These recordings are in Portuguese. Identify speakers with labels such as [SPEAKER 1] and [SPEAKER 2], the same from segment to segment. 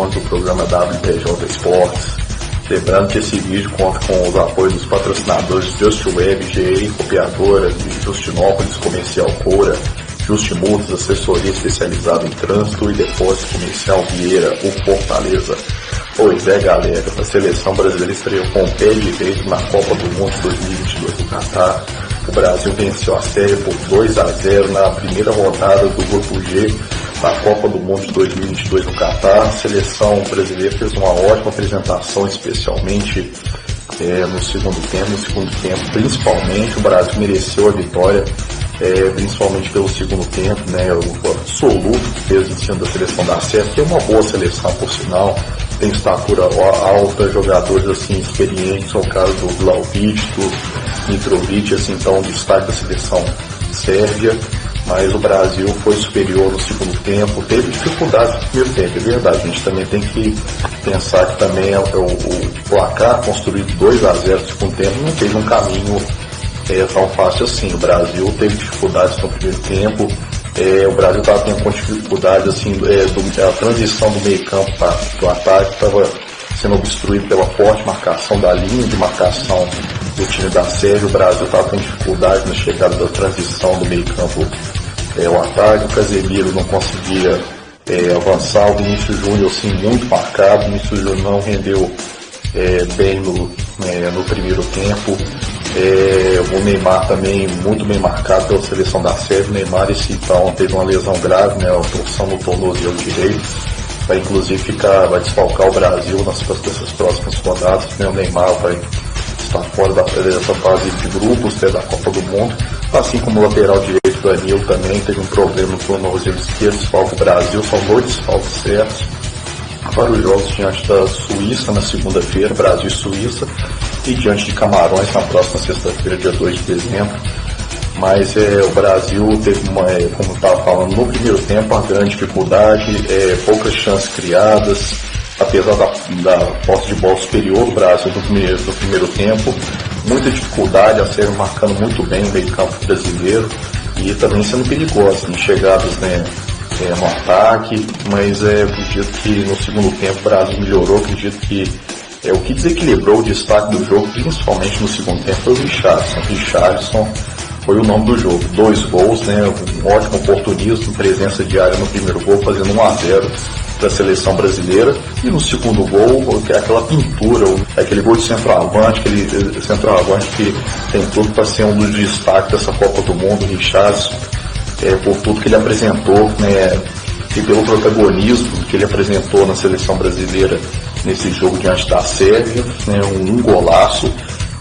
[SPEAKER 1] edições do programa WPJ Esportes. Lembrando que esse vídeo conta com os apoios dos patrocinadores JustWeb, GE Copiadora, de Justinópolis, Comercial Coura, Justimultos, assessoria especializada em trânsito e depósito comercial Vieira, o Fortaleza. Pois é, galera, a seleção brasileira estreou com o pé direito na Copa do Mundo 2022 do Catar. O Brasil venceu a Sérvia por 2-0 na primeira rodada do Grupo G da Copa do Mundo de 2022 no Catar. A seleção brasileira fez uma ótima apresentação, especialmente no segundo tempo, principalmente o Brasil mereceu a vitória, principalmente pelo segundo tempo, o absoluto que fez em cima da seleção da Sérvia, que é uma boa seleção por sinal, tem estatura alta, jogadores assim experientes, no caso do Vlahovic, do Mitrovic, assim, então destaque da seleção sérvia. Mas o Brasil foi superior no segundo tempo, teve dificuldades no primeiro tempo, é verdade. A gente também tem que pensar que também o placar construído 2-0 no segundo tempo não teve um caminho tão fácil assim. O Brasil teve dificuldades no primeiro tempo, o Brasil estava tendo dificuldade assim, a transição do meio campo para o ataque estava sendo obstruído pela forte marcação da linha de marcação do time da Sérvia. O Brasil estava com dificuldade na chegada da transição do meio campo ao ataque. O Casemiro não conseguia avançar. O Vinícius Júnior assim, muito marcado. O Vinícius Júnior não rendeu bem no primeiro tempo. O Neymar também muito bem marcado pela seleção da Sérvia. O Neymar então teve uma lesão grave, uma torção no tornozelo direito. Vai inclusive vai desfalcar o Brasil nessas próximas rodadas. O Neymar vai estar fora dessa fase de grupos da Copa do Mundo, assim como o lateral direito Danilo também teve um problema no tornozelo esquerdo, desfalca o Brasil. São 2 desfalques certos para os jogos diante da Suíça na segunda-feira, Brasil e Suíça, e diante de Camarões na próxima sexta-feira, dia 2 de dezembro. Mas o Brasil teve como eu estava falando, no primeiro tempo, uma grande dificuldade, poucas chances criadas, apesar da posse de bola superior do Brasil no primeiro tempo, muita dificuldade, a Sérvia marcando muito bem o meio campo brasileiro e também sendo perigosa em chegadas no ataque, mas eu acredito que no segundo tempo o Brasil melhorou. Acredito que o que desequilibrou o destaque do jogo, principalmente no segundo tempo, foi o Richarlison foi o nome do jogo. 2 gols, um ótimo oportunismo, presença de área no primeiro gol, fazendo 1-0 da seleção brasileira. E no segundo gol, aquela pintura, aquele gol de centroavante, aquele centroavante que tem tudo para ser um dos destaques dessa Copa do Mundo, o Richarlison, por tudo que ele apresentou, e pelo protagonismo que ele apresentou na seleção brasileira nesse jogo diante da Sérvia, um golaço.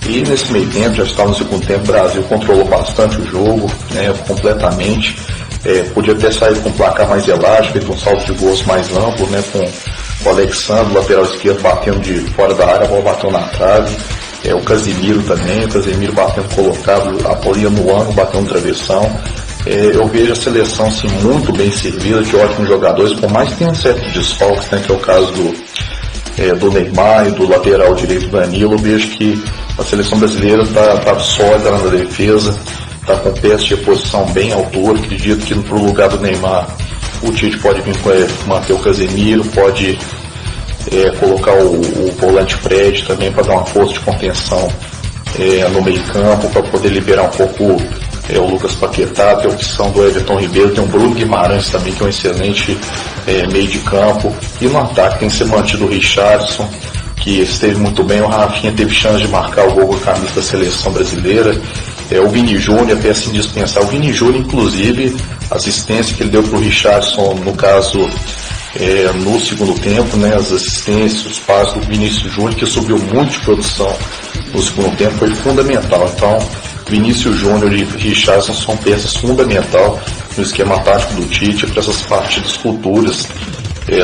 [SPEAKER 1] E nesse meio tempo, já estava no segundo tempo, o Brasil controlou bastante o jogo, completamente. Podia ter saído com um placar mais elástico, feito um salto de gols mais amplo, com o Alexandre, lateral esquerdo, batendo de fora da área, a bola bateu na trave. O Casemiro também, batendo colocado, a bola ia no ângulo, batendo no travessão. Eu vejo a seleção assim, muito bem servida, de ótimos jogadores, por mais que tenha certos desfalques, que é o caso do Neymar e do lateral direito Danilo. Eu vejo que a seleção brasileira está sólida na defesa, está com peças de reposição bem à altura. Acredito que pro lugar do Neymar o Tite pode vir manter o Casemiro, pode colocar o volante Fred também para dar uma força de contenção no meio campo, para poder liberar um pouco o Lucas Paquetá. Tem a opção do Everton Ribeiro, tem o Bruno Guimarães também, que é um excelente meio de campo. E no ataque tem que ser mantido o Richarlison, que esteve muito bem. O Rafinha teve chance de marcar o gol com a camisa da seleção brasileira. O Vini Júnior, peça indispensável. O Vini Júnior, inclusive, a assistência que ele deu para o Richarlison, no caso, no segundo tempo, as assistências, os passos do Vinícius Júnior, que subiu muito de produção no segundo tempo, foi fundamental. Então, Vinícius Júnior e Richarlison são peças fundamentais no esquema tático do Tite para essas partidas futuras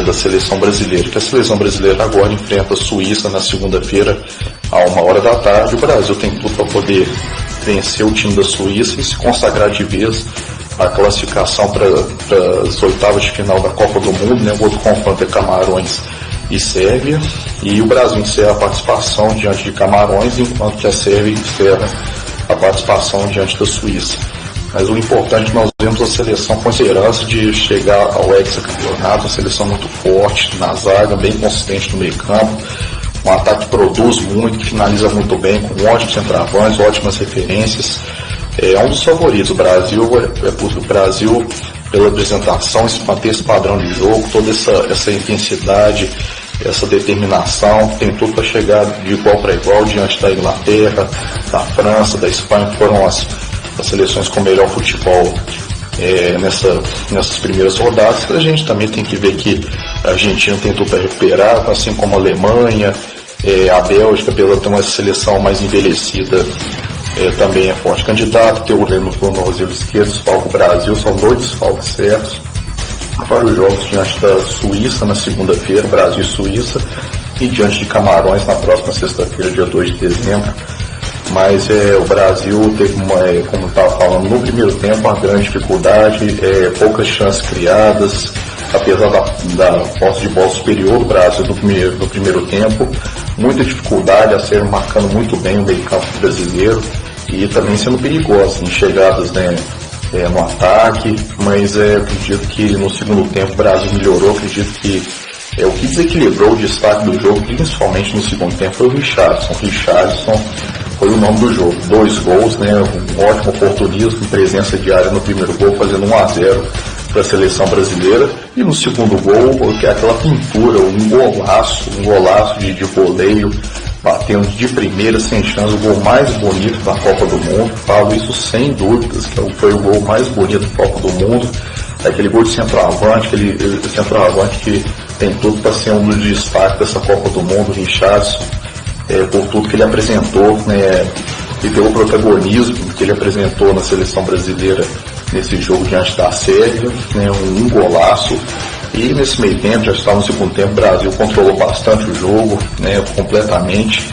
[SPEAKER 1] da seleção brasileira. Que a seleção brasileira agora enfrenta a Suíça na segunda-feira, à 13h. O Brasil tem tudo para poder vencer o time da Suíça e se consagrar de vez a classificação para as oitavas de final da Copa do Mundo. O outro confronto é Camarões e Sérvia, e o Brasil encerra a participação diante de Camarões, enquanto que a Sérvia encerra a participação diante da Suíça. Mas o importante, nós vemos a seleção com esperança de chegar ao hexacampeonato, uma seleção muito forte na zaga, bem consistente no meio campo, um ataque que produz muito, que finaliza muito bem, com ótimos centroavantes, ótimas referências. É um dos favoritos. O Brasil, pela apresentação, manter esse padrão de jogo, toda essa intensidade, essa determinação, tem tudo para chegar de igual para igual diante da Inglaterra, da França, da Espanha, que foram as seleções com melhor futebol nessas primeiras rodadas. A gente também tem que ver que a Argentina tem tudo para recuperar, assim como a Alemanha, a Bélgica, pela ter uma seleção mais envelhecida, também é forte candidato. Tem o Leno no tornozelo esquerdo, desfalque o Brasil, são 2 desfalques certos para os jogos diante da Suíça na segunda-feira, Brasil e Suíça, e diante de Camarões na próxima sexta-feira, dia 2 de dezembro. Mas o Brasil teve como eu estava falando, no primeiro tempo uma grande dificuldade, poucas chances criadas, apesar da posse de bola superior do Brasil no primeiro tempo, muita dificuldade a ser marcando muito bem o meio campo brasileiro e também sendo perigoso em chegadas, no ataque, mas acredito que no segundo tempo o Brasil melhorou. Acredito que o que desequilibrou o destaque do jogo, principalmente no segundo tempo, foi o Richarlison. Richarlison foi o nome do jogo. 2 gols, um ótimo oportunismo, presença de área no primeiro gol, fazendo 1-0 para a seleção brasileira. E no segundo gol, que é aquela pintura, um golaço de voleio, batendo de primeira, sem chance, o gol mais bonito da Copa do Mundo. Falo isso sem dúvidas, que foi o gol mais bonito da Copa do Mundo. Aquele gol de centroavante, aquele centroavante que tem tudo para ser um dos destaques dessa Copa do Mundo, Richarlison, por tudo que ele apresentou, e pelo protagonismo que ele apresentou na seleção brasileira nesse jogo diante da Sérvia, um golaço. E nesse meio tempo, já está no segundo tempo, o Brasil controlou bastante o jogo, completamente.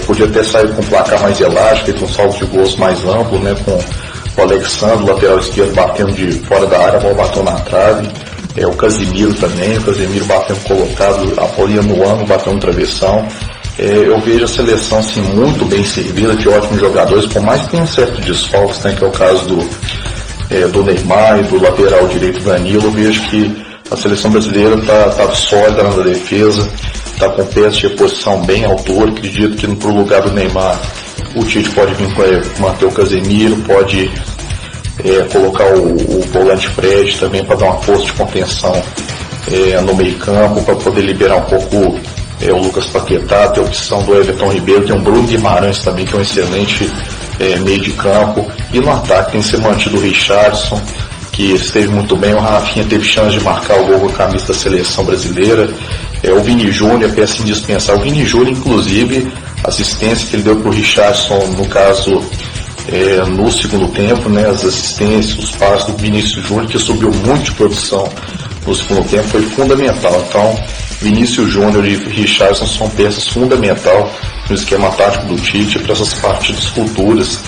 [SPEAKER 1] Podia ter saído com um placar mais elástico, feito um saldo de gols mais amplo, com o Alexandre, lateral esquerdo, batendo de fora da área, a bola bateu na trave. O Casemiro também, batendo colocado, a bola ia no ângulo, bateu no travessão. Eu vejo a seleção assim, muito bem servida, de ótimos jogadores, por mais que tenha certos desfalques, que é o caso do Neymar e do lateral direito Danilo. Eu vejo que a seleção brasileira está sólida na defesa, está com peças de reposição bem à altura. Acredito que pro lugar do Neymar o Tite pode vir manter o Casemiro, pode colocar o volante Fred também para dar uma força de contenção no meio campo, para poder liberar um pouco o Lucas Paquetá. Tem a opção do Everton Ribeiro, tem o Bruno Guimarães também, que é um excelente meio de campo. E no ataque tem que ser mantido o Richarlison, que esteve muito bem. O Rafinha teve chance de marcar o gol com a camisa da seleção brasileira. O Vini Júnior, peça indispensável. O Vini Júnior, inclusive, assistência que ele deu para o Richarlison, no caso, no segundo tempo, as assistências, os passos do Vinícius Júnior, que subiu muito de produção no segundo tempo, foi fundamental. Então, Vinícius Júnior e Richarlison são peças fundamentais no esquema tático do Tite para essas partidas futuras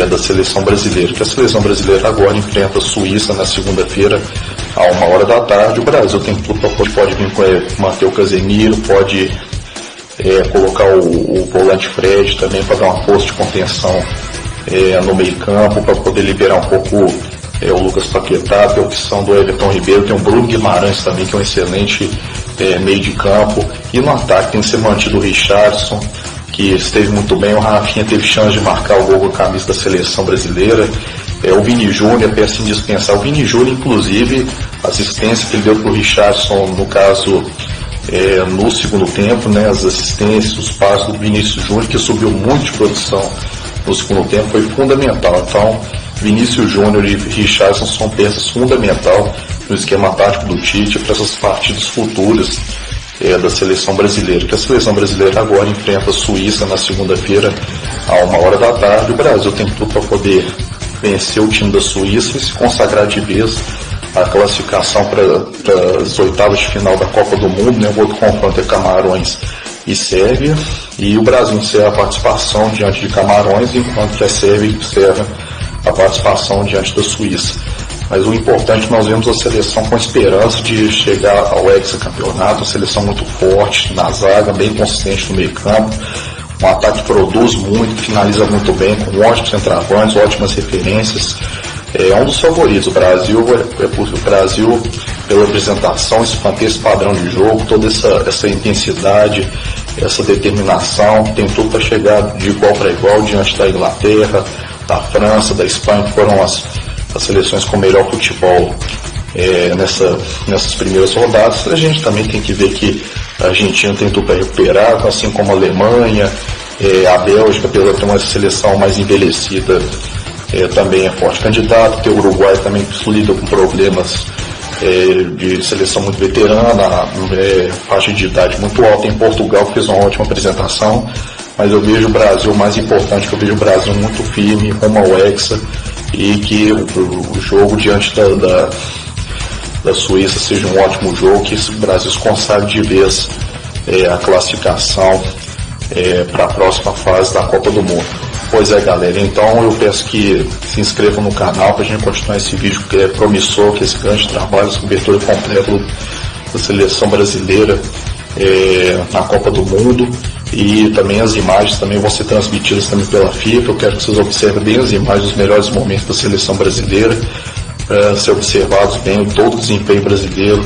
[SPEAKER 1] da seleção brasileira. Que a seleção brasileira agora enfrenta a Suíça na segunda-feira, a 13h. O Brasil tem tudo para pode vir manter o Casemiro, pode colocar o volante Fred também para dar uma força de contenção no meio campo, para poder liberar um pouco o Lucas Paquetá. Tem a opção do Everton Ribeiro, tem o Bruno Guimarães também, que é um excelente meio de campo. E no ataque tem que ser mantido o Richarlison, que esteve muito bem. O Rafinha teve chance de marcar o gol com a camisa da seleção brasileira. O Vini Júnior, peça indispensável. O Vini Júnior, inclusive, assistência que ele deu para o Richarlison, no caso, no segundo tempo, as assistências, os passos do Vinícius Júnior, que subiu muito de produção no segundo tempo, foi fundamental. Então, Vinícius Júnior e Richarlison são peças fundamentais no esquema tático do Tite para essas partidas futuras da seleção brasileira. Que a seleção brasileira agora enfrenta a Suíça na segunda-feira, a 13h. O Brasil tem tudo para poder vencer o time da Suíça e se consagrar de vez a classificação para as oitavas de final da Copa do Mundo. O outro confronto é Camarões e Sérvia, e o Brasil encerra a participação diante de Camarões, enquanto que a Sérvia encerra a participação diante da Suíça. Mas o importante, nós vemos a seleção com esperança de chegar ao hexacampeonato, uma seleção muito forte na zaga, bem consistente no meio campo, um ataque que produz muito, que finaliza muito bem, com ótimos centroavantes, ótimas referências. é um dos favoritos. O Brasil, pela apresentação, manter esse padrão de jogo, toda essa intensidade, essa determinação, tem tudo para chegar de igual para igual diante da Inglaterra, da França, da Espanha, que foram as seleções com melhor futebol nessas primeiras rodadas. A gente também tem que ver que a Argentina tem tudo para recuperar, assim como a Alemanha, a Bélgica, pela ter uma seleção mais envelhecida, também é forte candidato. Tem o Uruguai também, que lida com problemas de seleção muito veterana, faixa de idade muito alta. Em Portugal fez uma ótima apresentação, mas eu vejo o Brasil mais importante, que eu vejo o Brasil muito firme, rumo ao Hexa, e que o jogo diante da Suíça seja um ótimo jogo, que o Brasil consagre de vez a classificação para a próxima fase da Copa do Mundo. Pois é, galera, então eu peço que se inscrevam no canal para a gente continuar esse vídeo que é promissor, que esse grande trabalho, essa cobertura completa da seleção brasileira na Copa do Mundo, e também as imagens também vão ser transmitidas também pela FIFA. Eu quero que vocês observem bem as imagens dos melhores momentos da seleção brasileira, para ser observados bem todo o desempenho brasileiro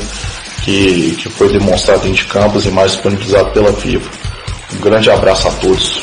[SPEAKER 1] que foi demonstrado dentro de campo, as imagens disponibilizadas pela FIFA. Um grande abraço a todos.